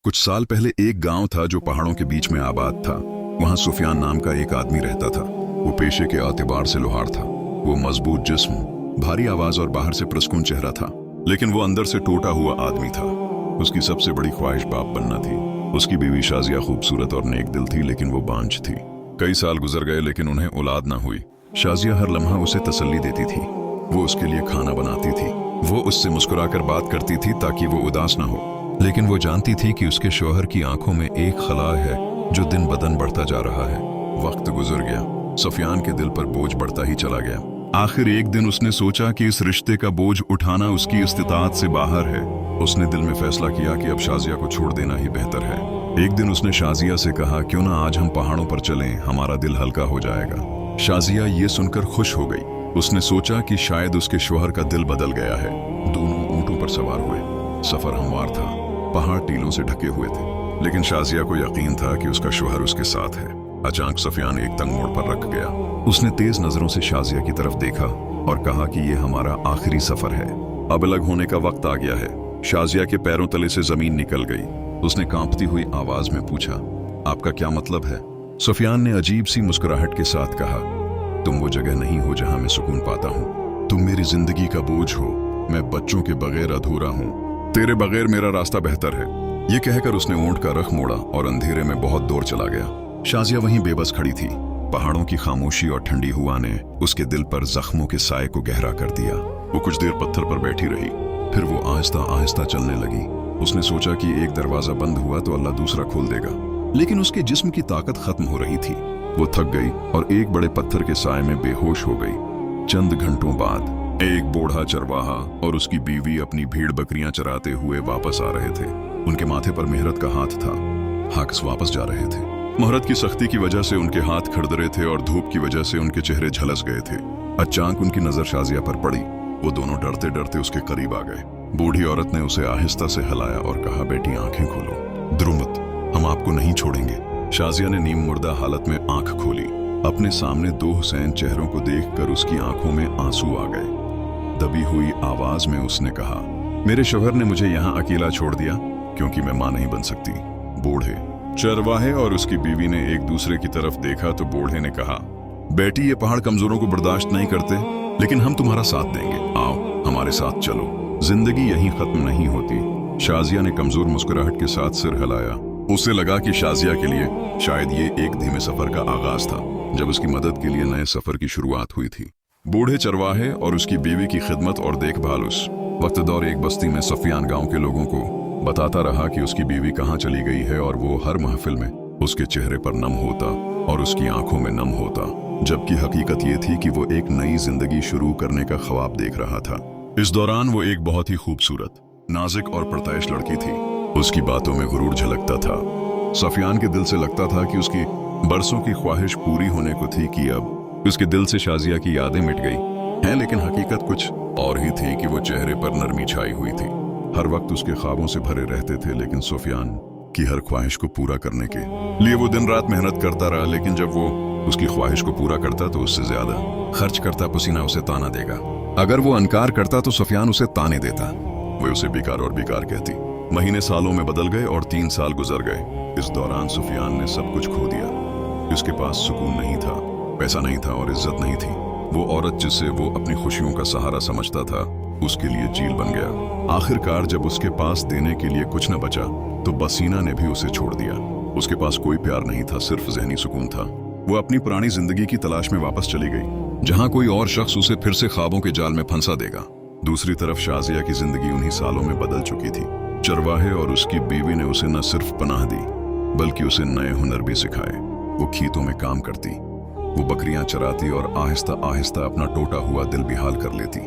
कुछ साल पहले एक गांव था जो पहाड़ों के बीच में आबाद था। वहां सुफियान नाम का एक आदमी रहता था। वो पेशे के एतबार से लोहार था। वो मजबूत जिस्म, भारी आवाज और बाहर से पुरस्कुन चेहरा था, लेकिन वो अंदर से टूटा हुआ आदमी था। उसकी सबसे बड़ी ख्वाहिश बाप बनना थी। उसकी बीवी शाजिया खूबसूरत और नेक दिल थी, लेकिन वो बांझ थी। कई साल गुजर गए, लेकिन उन्हें औलाद न हुई। शाजिया हर लम्हा उसे तसल्ली देती थी। वो उसके लिए खाना बनाती थी। वो उससे मुस्कुराकर बात करती थी ताकि वो उदास न हो। लेकिन वो जानती थी कि उसके शौहर की आंखों में एक खला है जो दिन बदन बढ़ता जा रहा है। वक्त गुजर गया। सुफियान के दिल पर बोझ बढ़ता ही चला गया। आखिर एक दिन उसने सोचा कि इस रिश्ते का बोझ उठाना उसकी इस्तिताअत से बाहर है। उसने दिल में फैसला किया कि अब शाजिया को छोड़ देना ही बेहतर है। एक दिन उसने शाजिया से कहा, क्यों ना आज हम पहाड़ों पर चलें, हमारा दिल हल्का हो जाएगा। शाजिया ये सुनकर खुश हो गई। उसने सोचा कि शायद उसके शौहर का दिल बदल गया है। दोनों ऊंटों पर सवार हुए। सफर हमवार था। पहाड़ टीलों से ढके हुए थे, लेकिन शाजिया को यकीन था कि उसका शौहर उसके साथ है। अचानक सुफियान एक तंग मोड़ पर रख गया। उसने तेज नजरों से शाजिया की तरफ देखा और कहा कि ये हमारा आखिरी सफर है। अब अलग होने का वक्त आ गया है। शाजिया के पैरों तले से जमीन निकल गई। उसने कांपती हुई आवाज में पूछा, आपका क्या मतलब है? सुफियान ने अजीब सी मुस्कुराहट के साथ कहा, तुम वो जगह नहीं हो जहां मैं सुकून पाता हूं। तुम मेरी जिंदगी का बोझ हो। मैं बच्चों के बगैर अधूरा हूं। तेरे बगैर मेरा रास्ता बेहतर है। ये कहकर उसने ऊंट का रख मोड़ा और अंधेरे में बहुत दूर चला गया। शाजिया वहीं बेबस खड़ी थी। पहाड़ों की खामोशी और ठंडी हवा ने उसके दिल पर जख्मों के साए को गहरा कर दिया। वो कुछ देर पत्थर पर बैठी रही, फिर वो आहिस्ता आहिस्ता चलने लगी। उसने सोचा कि एक दरवाजा बंद हुआ तो अल्लाह दूसरा खोल देगा, लेकिन उसके जिस्म की ताकत खत्म हो रही थी। वो थक गई और एक बड़े पत्थर के साए में बेहोश हो गई। चंद घंटों बाद एक बूढ़ा चरवाहा और उसकी बीवी अपनी भीड़ बकरियां चराते हुए वापस आ रहे थे। उनके माथे पर मेहरत का हाथ था। हाकिस वापस जा रहे थे। मुहर्रत की सख्ती की वजह से उनके हाथ खड़दरे थे और धूप की वजह से उनके चेहरे झलस गए थे। अचानक उनकी नजर शाजिया पर पड़ी। वो दोनों डरते डरते उसके करीब आ गए। बूढ़ी औरत ने उसे आहिस्ता से हिलाया और कहा, बेटी आंखें खोलो, डरो मत, हम आपको नहीं छोड़ेंगे। शाजिया ने नीम मुर्दा हालत में आंख खोली। अपने सामने दो हुसैन चेहरों को देखकर उसकी आंखों में आंसू आ गए। दबी हुई आवाज में उसने कहा, मेरे शौहर ने मुझे यहाँ अकेला छोड़ दिया क्योंकि मैं मां नहीं बन सकती। बूढ़े चरवाहे और उसकी बीवी ने एक दूसरे की तरफ देखा तो बूढ़े ने कहा, बेटी ये पहाड़ कमजोरों को बर्दाश्त नहीं करते, लेकिन हम तुम्हारा साथ देंगे। आओ हमारे साथ चलो, जिंदगी यहीं खत्म नहीं होती। शाजिया ने कमजोर मुस्कुराहट के साथ सिर हिलाया। उसे लगा कि शाजिया के लिए शायद ये एक धीमे सफर का आगाज था, जब उसकी मदद के लिए नए सफर की शुरुआत हुई थी। बूढ़े चरवाहे और उसकी बीवी की खिदमत और देखभाल उस वक्त दौर एक बस्ती में सुफियान गांव के लोगों को बताता रहा कि उसकी बीवी कहाँ चली गई है, और वो हर महफिल में उसके चेहरे पर नम होता और उसकी आंखों में नम होता, जबकि हकीकत ये थी कि वो एक नई जिंदगी शुरू करने का ख्वाब देख रहा था। इस दौरान वो एक बहुत ही खूबसूरत, नाजुक और पुरतैश लड़की थी। उसकी बातों में गुरूर झलकता था। सुफियान के दिल से लगता था कि उसकी बरसों की ख्वाहिश पूरी होने को थी कि अब उसके दिल से शाजिया की यादें मिट गई हैं, लेकिन हकीकत कुछ और ही थी कि वो चेहरे पर नरमी छाई हुई थी। हर वक्त उसके ख्वाबों से भरे रहते थे, लेकिन सुफियान की हर ख्वाहिश को पूरा करने के लिए वो दिन रात मेहनत करता रहा। लेकिन जब वो उसकी ख्वाहिश को पूरा करता तो उससे ज्यादा खर्च करता। पसीना उसे ताना देगा। अगर वो इनकार करता तो सुफियान उसे ताने देता। वो उसे बेकार और बेकार कहती। महीने सालों में बदल गए और 3 साल गुजर गए। इस दौरान सुफियान ने सब कुछ खो दिया। उसके पास सुकून नहीं था, पैसा नहीं था और इज्जत नहीं थी। वो औरत जिसे वो अपनी खुशियों का सहारा समझता था, उसके लिए चील बन गया। आखिरकार जब उसके पास देने के लिए कुछ न बचा तो बसीना ने भी उसे छोड़ दिया। उसके पास कोई प्यार नहीं था, सिर्फ ज़हनी सुकून था। वो अपनी पुरानी जिंदगी की तलाश में वापस चली गई, जहां कोई और शख्स उसे फिर से ख्वाबों के जाल में फंसा देगा। दूसरी तरफ शाजिया की जिंदगी उन्हीं सालों में बदल चुकी थी। चरवाहे और उसकी बीवी ने उसे न सिर्फ पनाह दी, बल्कि उसे नए हुनर भी सिखाए। वो खेतों में काम करती, वो बकरियां चराती और आहिस्ता आहिस्ता अपना टूटा हुआ दिल भी हाल कर लेती।